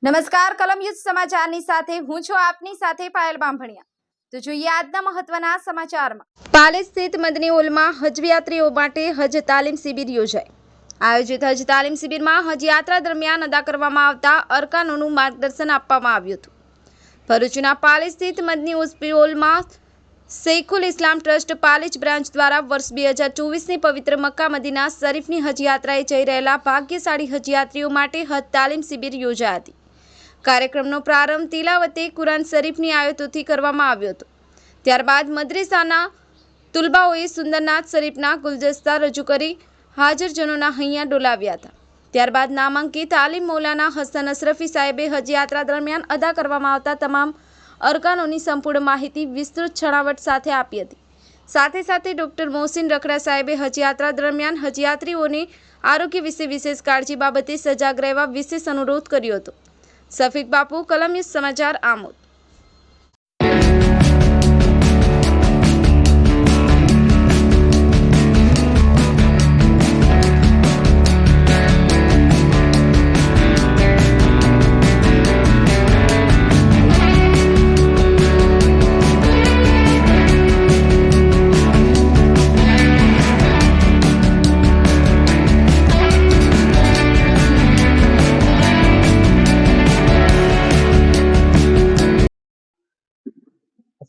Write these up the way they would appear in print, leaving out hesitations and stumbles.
નમસ્કાર કલમ યુદ્ધ સમાચારની સાથે હું છું આપની સાથે પાયલ બામભણિયા। તો જોઈએ આજના મહત્વના સમાચારમાં। પાલેજ સ્થિત મદની હોલમાં હજ યાત્રીઓ માટે હજ તાલીમ શિબિર યોજાઈ। આયોજિત હજ તાલીમ શિબિરમાં હજ યાત્રા દરમિયાન અદા કરવામાં આવતા અરકાનોનું માર્ગદર્શન આપવામાં આવ્યું હતું। ભરૂચના પાલેજ સ્થિત મદની હોલમાં શેખુલ ઇસ્લામ ટ્રસ્ટ પાલેજ બ્રાન્ચ દ્વારા વર્ષ 2024ની પવિત્ર મક્કા મદીના શરીફની હજ યાત્રાએ જઈ રહેલા ભાગ્યશાળી હજ યાત્રીઓ માટે હજ તાલીમ શિબિર યોજાઈ હતી। કાર્યક્રમનો પ્રારંભ તિલાવતે કુરાન શરીફની આયતોથી કરવામાં આવ્યો હતો। ત્યારબાદ મદ્રેસાના તુલબાઓએ સુંદરનાથ શરીફના ગુલદસ્તા રજૂ કરી હાજરજનોના હૈયા ડોલાવ્યા હતા। ત્યારબાદ નામાંકિત આલિમ મૌલાના હસન અશરફી સાહેબે હજ યાત્રા દરમિયાન અદા કરવામાં આવતા તમામ અરકાનોની સંપૂર્ણ માહિતી વિસ્તૃત છણાવટ સાથે આપી હતી। સાથે સાથે ડોક્ટર મોહસિન રખડા સાહેબે હજ યાત્રા દરમિયાન હજ યાત્રીઓને આરોગ્ય વિશે વિશેષ કાળજી બાબતે સજાગ રહેવા વિશેષ અનુરોધ કર્યો હતો। સફીક બાપુ, કલમ યુદ્ધ સમાચાર, આમોદ।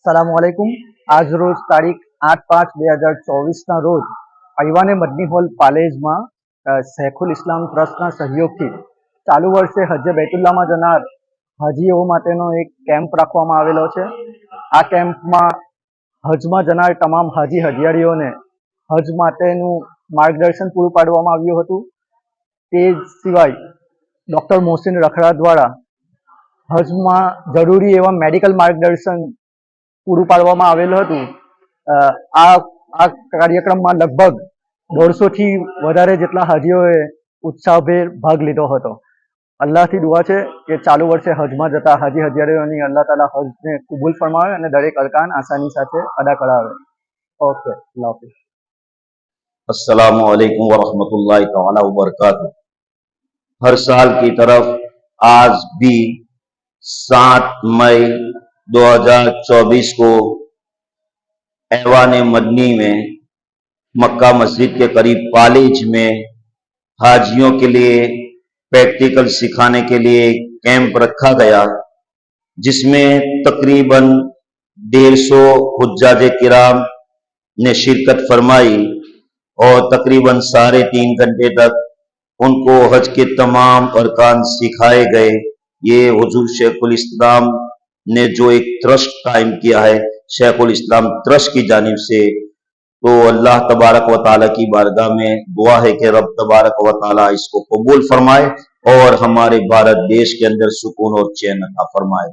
अस्सलामुअलैकुम। आज रोज तारीख 8/5/2024 रोज ऐवाने मदनी हॉल पालेज में शेखुल इस्लाम ट्रस्ट सहयोग थी चालू वर्षे हज बैतुल्लाह में जनार हाजीओ माटेनो एक केम्प राखवामां आवेलो छे। आ केम्प में हज में जनार तमाम हाजी हजियारीओने हज माटेनु मार्गदर्शन पूरुं पाडवामां आव्युं हतुं। ते सिवाय डॉक्टर मोहसिन रखड़ा द्वारा हज में जरूरी एवं मेडिकल मार्गदर्शन पूरुं पाडवामां आवेलुं हतुं। आ कार्यक्रममां लगभग 150 थी वधारे जेटला हाजीओए उत्साहभेर भाग लीधो हतो। अल्लाह थी दुआ छे के चालू वर्षे हज में जता हाजी हजियारीओनी अल्लाह ताला हज ने कबूल फरमावे अने दरेक अरकान आसानी साथे अदा करावे। ओके, अल्लाह हाफिज़। अस्सलामु अलैकुम वरहमतुल्लाहि तआला वबरकातुहू। हर साल की तरफ आज भी 7 मई 2024 को ऐवाने मदनी में मक्का मस्जिद के करीब पालेज में हाजियों के लिए प्रैक्टिकल सिखाने के लिए कैंप रखा गया, जिसमें तकरीबन 150 हुज्जाज किराम ने शिरकत फरमाई और तकरीबन 3.5 घंटे तक उनको हज के तमाम अरकान सिखाए गए। ये हुजूर शेखुल इस्लाम ने जो एक ट्रस्ट कायम किया है शेखुल इस्लाम ट्रस्ट की जानिब से, तो अल्लाह तबारक व ताला की बारगाह में दुआ है कि रब तबारक व ताला इसको कबूल फरमाए और हमारे भारत देश के अंदर सुकून और चैन अता फरमाए।